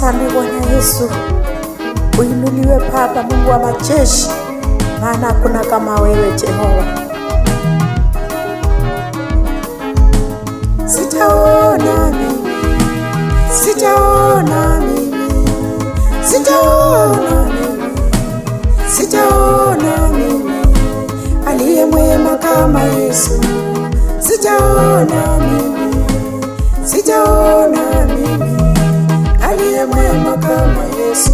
Asante Bwana Yesu, uinuliwe Baba Mungu wa majeshi, maana hakuna kama wewe Jehova. Sitaona mimi, sitaona mimi, sitaona mimi, sitaona mimi aliye mwema kama Yesu. Sitaona mimi, sitaona mimi aliye mwema kama Yesu.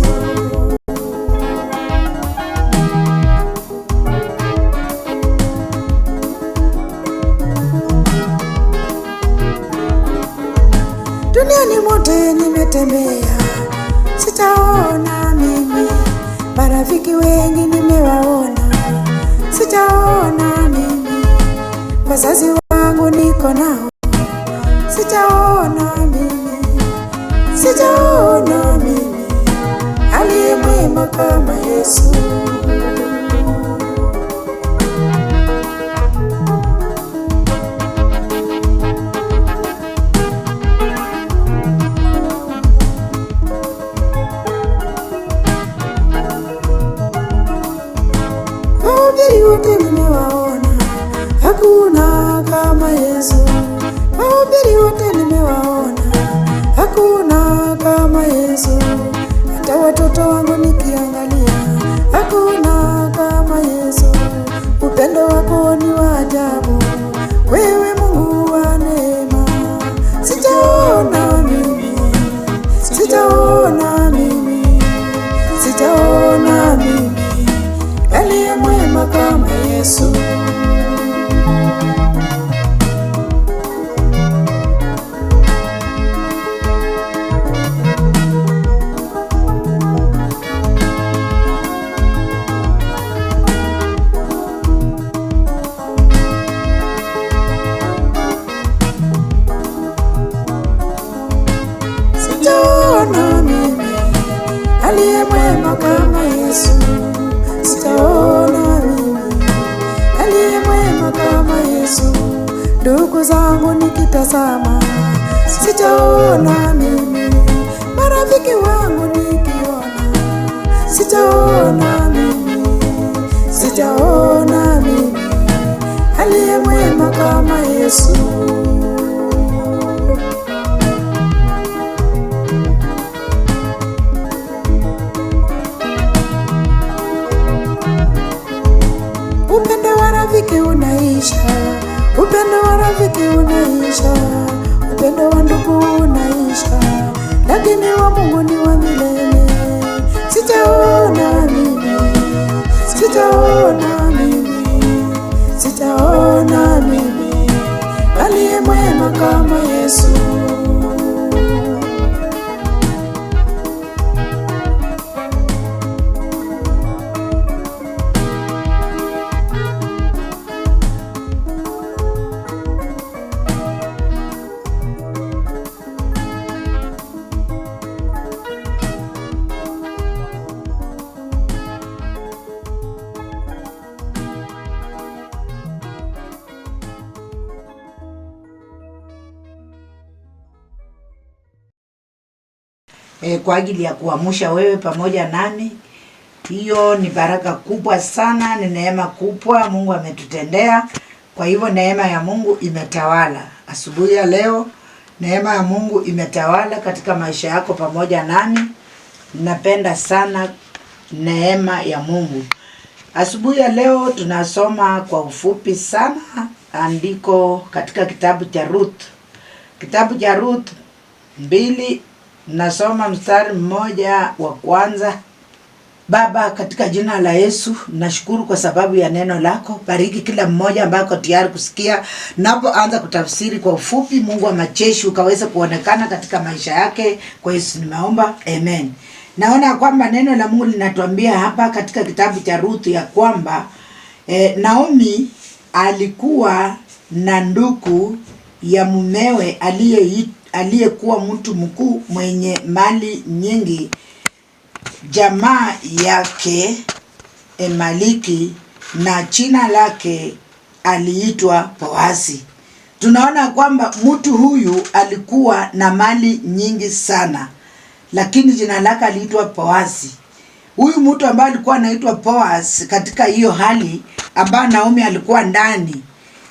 Duniani mote nimetembea, sitaona mimi. Marafiki wengi nimewaona, sitaona mimi. Wazazi wangu niko nao, sitaona mimi, sitaona mimi aliye mwema kama Yesu. Wahubiri wote nimewaona, hakuna kama Yesu. Wahubiri wote nimewaona, hakuna kama Yesu. Hata watoto wangu nikiangalia, hakuna kama Yesu. Upendo wako ni wa ajabu, wewe Mungu wa neema. Sitaona mimi, sitaona mimi, sitaona mimi aliye mwema kama Yesu. Sitaona mimi aliye mwema kama Yesu. Sitaona mimi aliye mwema kama Yesu. Ndugu zangu nikitazama, sitaona mimi. Marafiki wangu nikiona, sitaona mimi, sitaona mimi aliye mwema kama Yesu. Upendo wa rafiki unaisha, upendo wa rafiki unaisha, upendo wa ndugu unaisha, lakini wa Mungu ni wa milele. Sitaona mimi, sitaona mimi, sitaona mimi aliye mwema kama Yesu. Kwa ajili ya kuamsha wewe pamoja nami. Hiyo ni baraka kubwa sana, ni neema kubwa Mungu ametutendea. Kwa hivyo neema ya Mungu imetawala asubuhi ya leo. Neema ya Mungu imetawala katika maisha yako pamoja nami. Napenda sana neema ya Mungu. Asubuhi ya leo tunasoma kwa ufupi sana andiko katika kitabu cha Ruth. Kitabu cha Ruth 2, nasoma mstari mmoja wa kwanza. Baba, katika jina la Yesu, nashukuru kwa sababu ya neno lako. Bariki kila mmoja ambaye ako tayari kusikia. Napoanza kutafsiri kwa ufupi, Mungu wa majeshi ukaweza kuonekana katika maisha yake. Kwa Yesu nimeomba, amen. Naona kwamba neno la Mungu linatuambia hapa katika kitabu cha Ruth ya kwamba Naomi alikuwa na ndugu ya mumewe aliyekuwa mtu mkuu mwenye mali nyingi. Jamaa yake Emaliki, na jina lake aliitwa Boazi. Tunaona kwamba mtu huyu alikuwa na mali nyingi sana, lakini jina lake aliitwa Boazi. Huyu mtu ambaye alikuwa anaitwa Boaz, katika hiyo hali ambayo Naomi alikuwa ndani,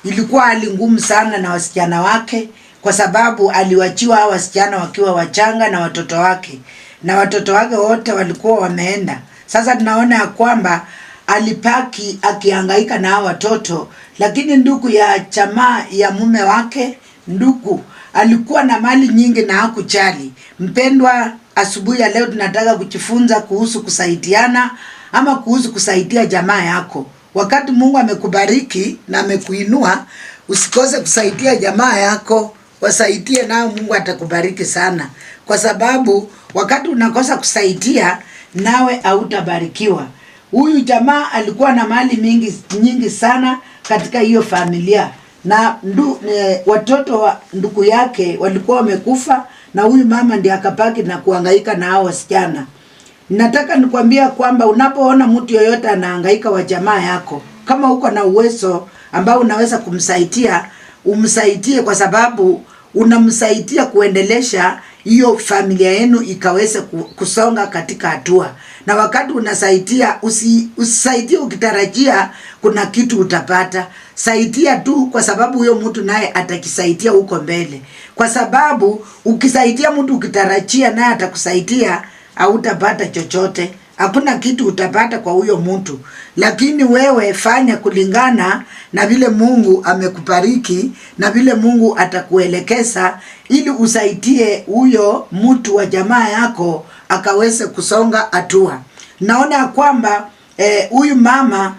ilikuwa hali ngumu sana na wasichana wake, kwa sababu aliwachiwa hao wasichana wakiwa wachanga na watoto wake wote walikuwa wameenda. Sasa tunaona ya kwamba alipaki akihangaika na hao watoto, lakini ndugu ya jamaa ya mume wake, ndugu alikuwa na mali nyingi na hakujali. Mpendwa, asubuhi ya leo tunataka kujifunza kuhusu kusaidiana ama kuhusu kusaidia jamaa yako. Wakati Mungu amekubariki na amekuinua, usikose kusaidia jamaa yako, wasaidie nao, Mungu atakubariki sana. Kwa sababu wakati unakosa kusaidia, nawe hautabarikiwa. Huyu jamaa alikuwa na mali nyingi sana katika hiyo familia, na watoto wa ndugu yake walikuwa wamekufa, na huyu mama ndiye akapaki na kuhangaika na hao wasichana. Nataka nikwambia kwamba unapoona mtu yoyote anahangaika wa jamaa yako, kama uko na uwezo ambao unaweza kumsaidia, umsaidie, kwa sababu unamsaidia kuendelesha hiyo familia yenu ikaweze kusonga katika hatua. Na wakati unasaidia, usisaidie ukitarajia kuna kitu utapata. Saidia tu kwa sababu huyo mtu naye atakisaidia huko mbele. Kwa sababu ukisaidia mtu ukitarajia naye atakusaidia, hautapata chochote. Hakuna kitu utapata kwa huyo mtu. Lakini wewe fanya kulingana na vile Mungu amekubariki na vile Mungu atakuelekeza, ili usaidie huyo mtu wa jamaa yako akaweze kusonga hatua. Naona kwamba huyu mama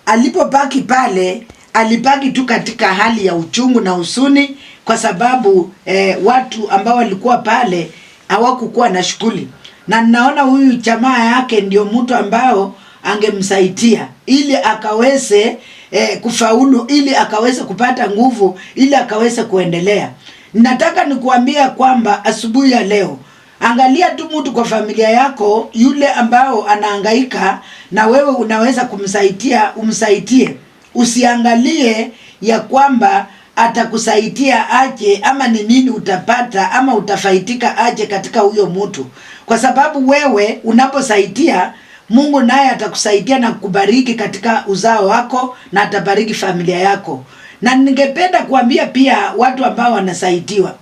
alipobaki pale, alibaki tu katika hali ya uchungu na huzuni, kwa sababu watu ambao walikuwa pale hawakukuwa na shughuli. Na naona huyu jamaa yake ndio mtu ambao angemsaidia ili akaweze kufaulu, ili akaweze kupata nguvu, ili akaweze kuendelea. Nataka nikuambia kwamba asubuhi ya leo, angalia tu mtu kwa familia yako yule ambao anahangaika na wewe unaweza kumsaidia, umsaidie. Usiangalie ya kwamba atakusaidia aje ama ni nini utapata ama utafaidika aje katika huyo mtu. Kwa sababu wewe unaposaidia, Mungu naye atakusaidia na kukubariki katika uzao wako na atabariki familia yako. Na ningependa kuambia pia watu ambao wanasaidiwa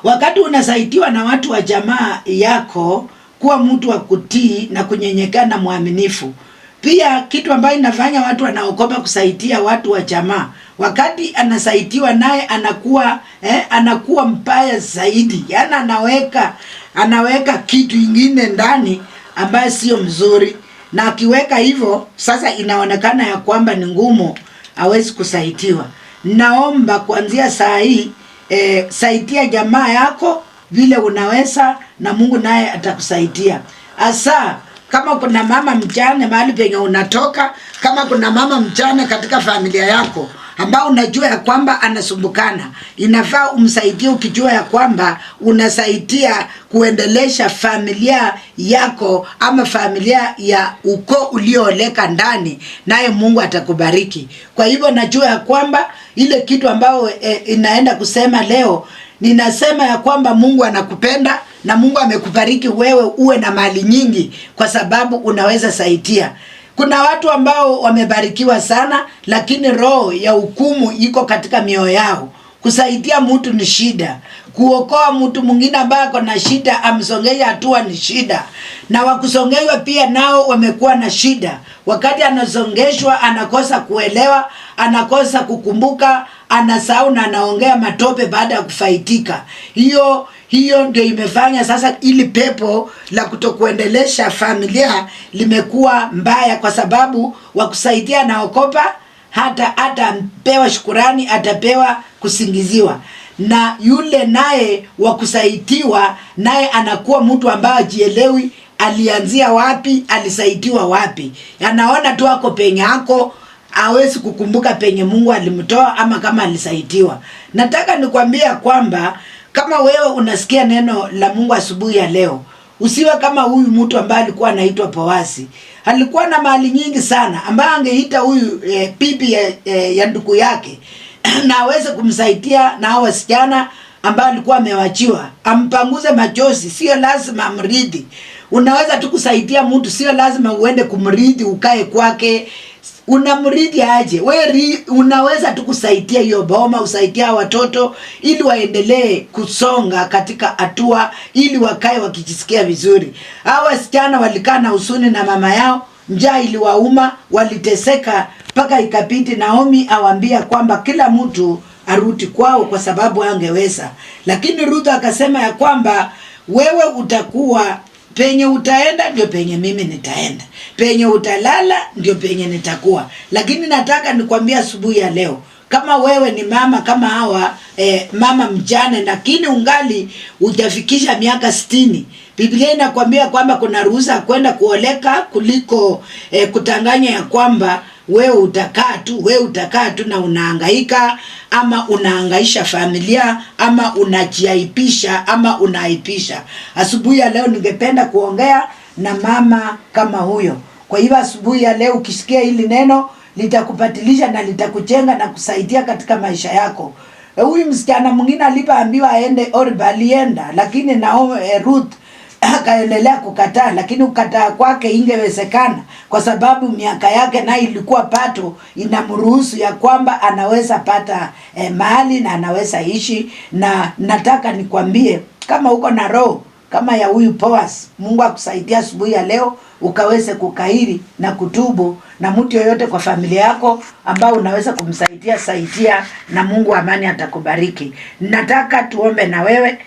wakati unasaidiwa na watu wa jamaa yako, kuwa mtu wa kutii na kunyenyekea na mwaminifu. Pia kitu ambayo inafanya watu wanaogopa kusaidia watu wa jamaa, wakati anasaidiwa naye anakuwa mbaya zaidi. Yaani anaweka kitu ingine ndani ambayo sio mzuri, na akiweka hivyo sasa inaonekana ya kwamba ni ngumu, hawezi kusaidiwa. Naomba kuanzia saa hii saidia jamaa yako vile unaweza, na Mungu naye atakusaidia. Asa kama kuna mama mjane mahali penye unatoka, kama kuna mama mjane katika familia yako ambao unajua ya kwamba anasumbukana, inafaa umsaidie ukijua ya kwamba unasaidia kuendelesha familia yako ama familia ya ukoo uliooleka ndani, naye Mungu atakubariki. Kwa hivyo najua ya kwamba ile kitu ambao inaenda kusema leo, ninasema ya kwamba Mungu anakupenda na Mungu amekubariki wewe uwe na mali nyingi, kwa sababu unaweza saidia. Kuna watu ambao wamebarikiwa sana, lakini roho ya hukumu iko katika mioyo yao. Kusaidia mtu ni shida. Kuokoa mtu mwingine ambaye ako na shida amsongeshe hatua ni shida. Na wakusongeshwa pia nao wamekuwa na shida. Wakati anasongeshwa anakosa kuelewa, anakosa kukumbuka, anasahau na anaongea matope baada ya kufaitika. Hiyo ndio imefanya sasa ili pepo la kutokuendelesha familia limekuwa mbaya, kwa sababu wakusaidia naokopa, hata mpewa shukurani, atapewa kusingiziwa. Na yule naye wakusaidiwa naye anakuwa mtu ambaye hajielewi alianzia wapi, alisaidiwa wapi. Anaona tu ako penye ako, hawezi kukumbuka penye Mungu alimtoa ama kama alisaidiwa. Nataka nikwambia kwamba kama wewe unasikia neno la Mungu asubuhi ya leo, usiwe kama huyu mtu ambaye alikuwa anaitwa Boazi. Alikuwa na mali nyingi sana ambaye angeita huyu bibi ya ndugu yake na aweze kumsaidia na hao wasichana ambaye alikuwa amewachiwa, ampanguze machozi. Sio lazima amridhi. Unaweza tu kusaidia mtu, sio lazima uende kumridhi ukae kwake. Unamridhi aje? Wewe unaweza tu kusaidia hiyo boma, usaidia watoto ili waendelee kusonga katika hatua, ili wakae wakijisikia vizuri. Hao wasichana walikaa na huzuni na mama yao, njaa iliwauma, waliteseka mpaka ikapiti Naomi awaambia kwamba kila mtu arudi kwao kwa sababu angeweza. Lakini Ruth akasema ya kwamba wewe utakuwa penye utaenda ndio penye mimi nitaenda, penye utalala ndio penye nitakuwa. Lakini nataka nikwambia asubuhi ya leo, kama wewe ni mama kama hawa mama mjane, lakini ungali hujafikisha miaka 60, Biblia inakwambia kwamba kuna ruhusa kwenda kuoleka kuliko kutanganya ya kwamba wewe utakaa tu na unahangaika, ama unahangaisha familia, ama unajiaipisha, ama unaipisha. Asubuhi ya leo ningependa kuongea na mama kama huyo. Kwa hivyo asubuhi ya leo ukisikia hili neno, litakupatilisha na litakujenga na kusaidia katika maisha yako. Huyu msichana mwingine alipoambiwa aende Orba alienda, lakini Ruth akaendelea kukataa. Lakini kukataa kwake ingewezekana kwa sababu miaka yake na ilikuwa pato inamruhusu ya kwamba anaweza pata mahali na anaweza ishi. Na nataka nikwambie, kama uko na roho kama ya huyu Boaz, Mungu akusaidia asubuhi ya leo ukaweze kukairi na kutubu. Na mtu yoyote kwa familia yako ambao unaweza kumsaidia na Mungu amani atakubariki. Nataka tuombe na wewe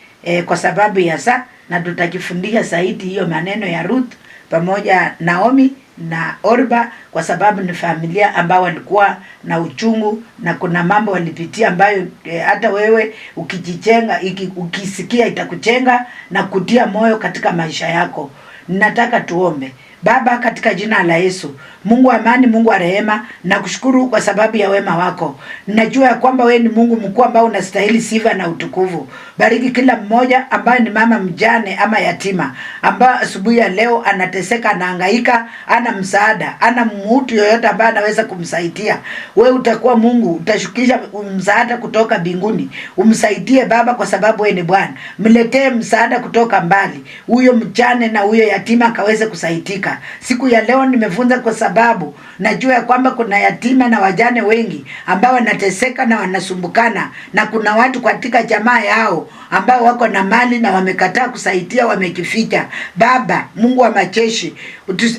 kwa sababu ya saa, na tutakifundisha zaidi hiyo maneno ya Ruth pamoja Naomi na Orba, kwa sababu ni familia ambao walikuwa na uchungu na kuna mambo walipitia ambayo hata wewe ukijijenga, ukisikia itakujenga na kutia moyo katika maisha yako. Nataka tuombe. Baba, katika jina la Yesu, Mungu wa amani, Mungu wa rehema, nakushukuru kwa sababu ya wema wako. Najua ya kwamba wewe ni Mungu mkuu ambao unastahili sifa na utukufu. Bariki kila mmoja ambaye ni mama mjane ama yatima, ambaye asubuhi ya leo anateseka, anahangaika, ana msaada, ana mtu yoyote ambaye anaweza kumsaidia. Wewe utakuwa Mungu, utashukisha msaada kutoka mbinguni. Umsaidie Baba, kwa sababu wewe ni Bwana. Mletee msaada kutoka mbali, huyo mjane na huyo yatima akaweze kusaidika. Siku ya leo nimefunza kwa sababu najua ya kwamba kuna yatima na wajane wengi ambao wanateseka na wanasumbukana, na kuna watu katika jamaa yao ambao wako na mali na wamekataa kusaidia, wamekificha. Baba Mungu wa majeshi,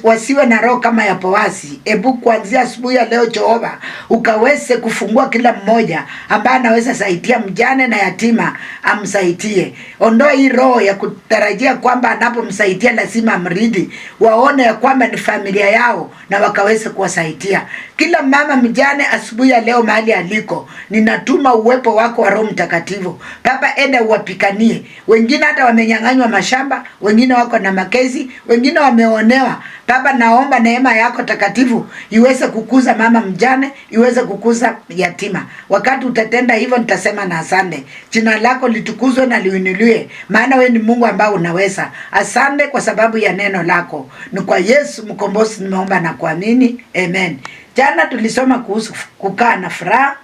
wasiwe na roho kama ya Boazi. Ebu kuanzia asubuhi ya leo Jehova, ukaweze kufungua kila mmoja ambaye anaweza saidia mjane na yatima, amsaidie. Ondoa hii roho ya kutarajia kwamba anapomsaidia lazima amridhi. Waone ya kwamba ni familia yao na wakaweze kuwasaidia. Kila mama mjane asubuhi ya leo mahali aliko, ninatuma uwepo wako wa Roho Mtakatifu. Baba, enda uwapikanie. Wengine hata wamenyang'anywa mashamba, wengine wako na makezi, wengine wameonewa. Baba, naomba neema yako takatifu iweze kukuza mama mjane, iweze kukuza yatima. Wakati utatenda hivyo nitasema na asante. Jina lako litukuzwe na liinuliwe, maana wewe ni Mungu ambao unaweza. Asante kwa sababu ya neno lako. Ni kwa Yesu mkombozi nimeomba na kuamini. Amen. Jana tulisoma kuhusu kukaa na furaha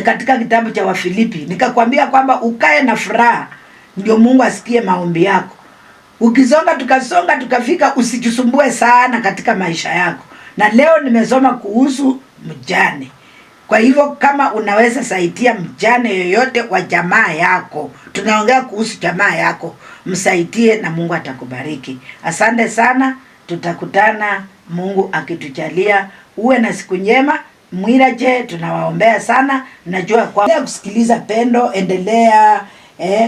katika kitabu cha Wafilipi. Nikakwambia kwamba ukae na furaha ndio Mungu asikie maombi yako. Ukisonga tukafika, usijisumbue sana katika maisha yako. Na leo nimesoma kuhusu mjane. Kwa hivyo kama unaweza saidia mjane yoyote wa jamaa yako, tunaongea kuhusu jamaa yako, msaidie na Mungu atakubariki. Asante sana, tutakutana Mungu akitujalia. Uwe na siku njema. Mwiraje, tunawaombea sana. Najua kwa kusikiliza Pendo, endelea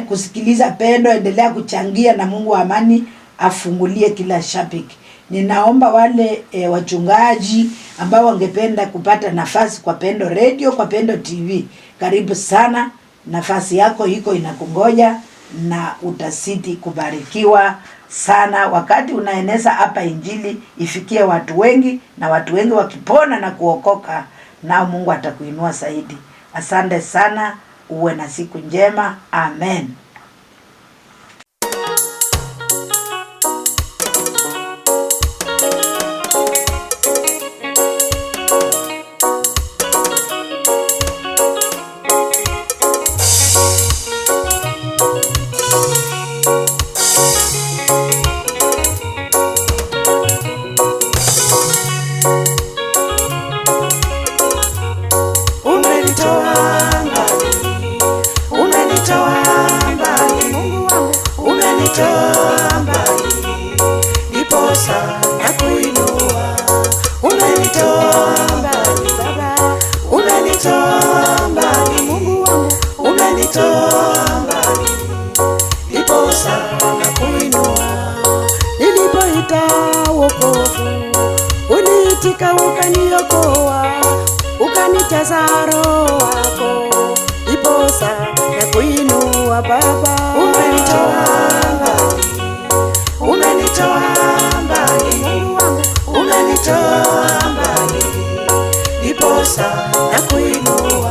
kusikiliza Pendo, endelea kuchangia na Mungu wa amani afungulie kila shabiki. Ninaomba wale wachungaji ambao wangependa kupata nafasi kwa Pendo Radio, kwa Pendo TV, karibu sana. Nafasi yako iko inakungoja na utasiti kubarikiwa sana wakati unaeneza hapa injili ifikie watu wengi, na watu wengi wakipona na kuokoka, na Mungu atakuinua zaidi. Asante sana, uwe na siku njema. Amen. umenitoa mbali, ndiposa nakuinua. Umenitoa mbali Baba, umenitoa mbali Mungu wangu, umenitoa mbali, ndiposa nakuinua. Nilipoita wokovu, uliitika ukaniokoa, ukanijaza Roho wako, ndiposa nakuinua Baba. Umenitoa mbali, umenitoa mbali Mungu wangu, umenitoa mbali, ndiposa nakuinua.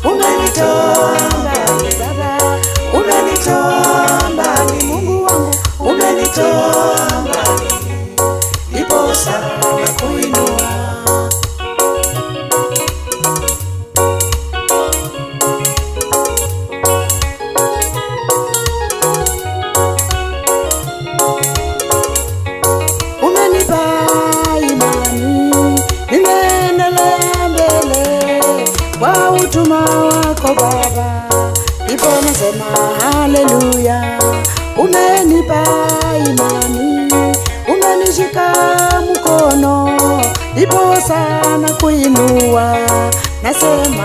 Umenitoa mbali Baba, umenitoa mbali Mungu wangu, umenitoa mbali, ndiposa nakuinua. Kwa utuma wako Baba, ndipo nasema haleluya. Umenipa imani, umenishika mkono, ndipo sana kuinua, nasema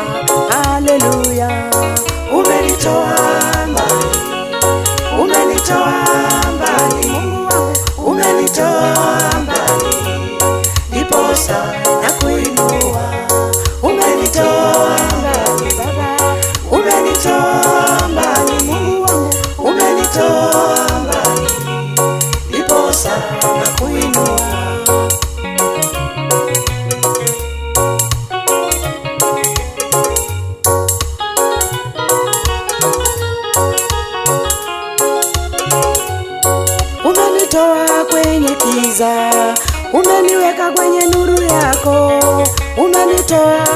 haleluya. Umenitoa mbali, umenitoa mbali Mungu wangu, umenitoa mbali, ndipo sana kuinua. Umenitoa mbali Baba, umenitoa mbali Mungu wangu, umenitoa mbali, ndiposa nakuinua. Umenitoa kwenye giza, umeniweka kwenye nuru yako. Umenitoa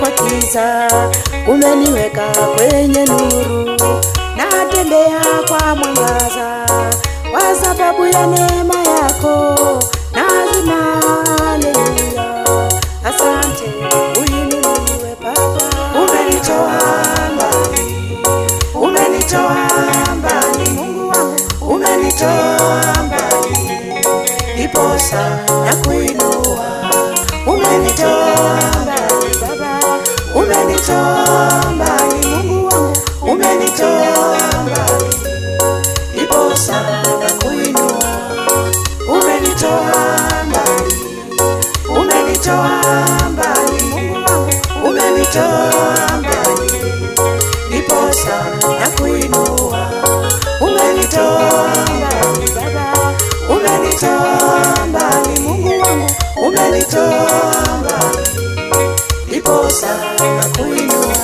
kwa giza, umeniweka kwenye nuru, natembea kwa mwangaza kwa sababu ya neema yako. Nasema haleluya, asante uinuliwe Baba. Umenitoa mbali, umenitoa mbali Mungu wangu, umenitoa mbali, ndiposa nakuinua. Umenitoa mbali Baba, umenitoa mbali Mungu wangu, umenitoa mbali, ndiposa nakuinua. Umenitoa mbali, umenitoa mbali Mungu wangu, umenitoa mbali, ndiposa nakuinua. Umenitoa mbali Baba, umenitoa mbali Mungu wangu, umenitoa mbali, ndiposa nakuinua.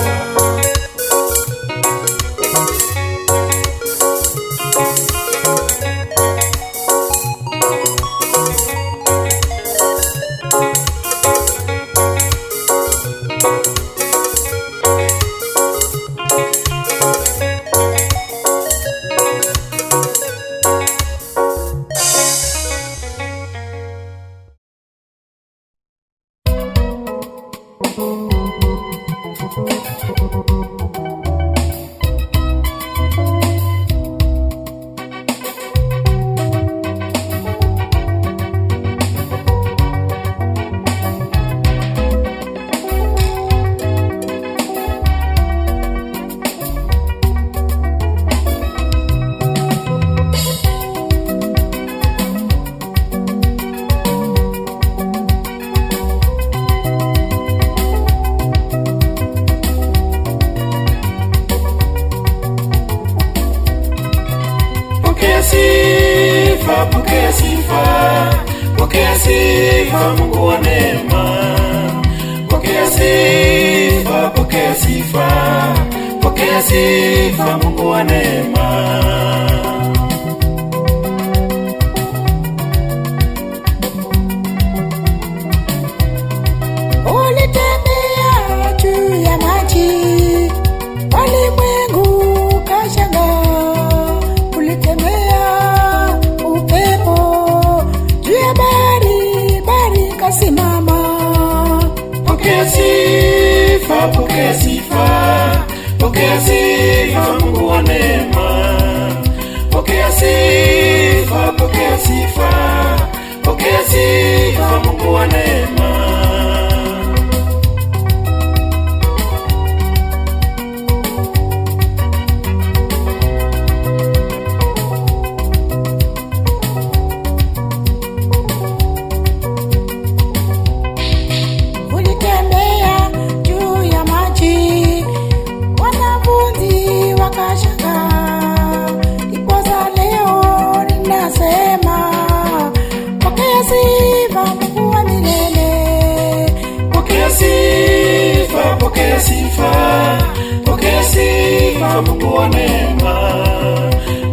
Pokea sifa, pokea sifa Mungu wa neema. Pokea sifa, pokea sifa, pokea sifa Mungu wa neema. Ulitembea juu ya maji, walimwengu kashangaa. Ulitembea upepo juu ya bahari, bahari kasimama. Pokea sifa, pokea sifa, pokea sifa Mungu wa neema. Pokea sifa, pokea sifa, pokea sifa Mungu wa neema. Ulitembea juu ya maji, wanafunzi wakashangaa. Iposa leo ninasema, pokea sifa Mungu wa milele. Pokea sifa, pokea sifa, pokea sifa Mungu wa neema.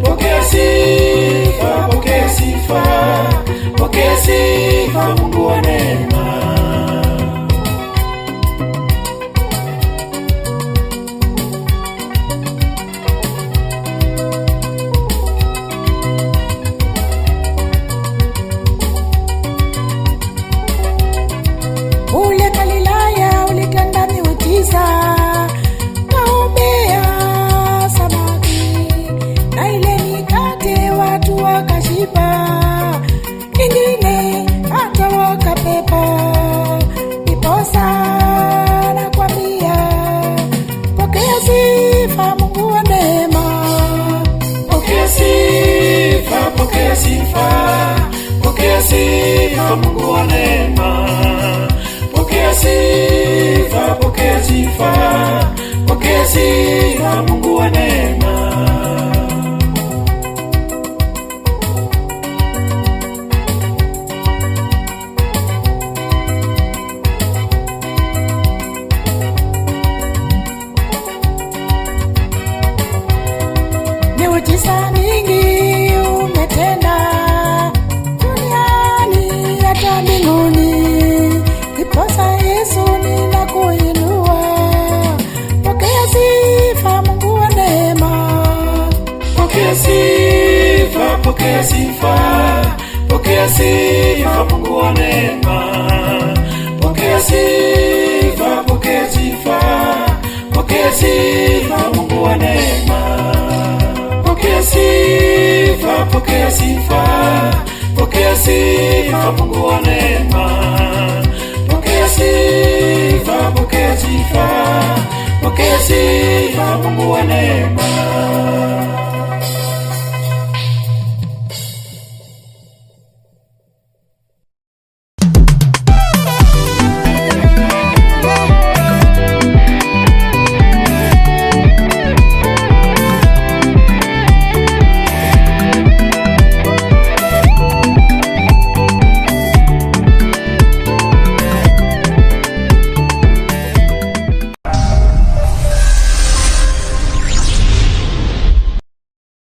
Pokea sifa, pokea sifa, pokea sifa Mungu wa neema. Ule Galilaya ulitenda miujiza, kaombea samaki na ile mikate, watu wakashiba, ingine hata wakapepa. Iposa nakwambia, pokea sifa Mungu wa neema. Pokea sifa, pokea sifa, pokea sifa Mungu wa neema. Pokea sifa, pokea sifa, pokea sifa Mungu wa neema. Miujiza mingi umetenda duniani hata mbinguni. Iposa Yesu ninakuinua, pokea sifa Mungu wa neema. Pokea sifa, pokea sifa, pokea sifa Mungu wa neema. Pokea sifa, pokea sifa, pokea sifa Mungu wa neema. Pokea sifa, pokea sifa, pokea sifa Mungu wa neema. Pokea sifa, pokea sifa, pokea sifa Mungu wa neema.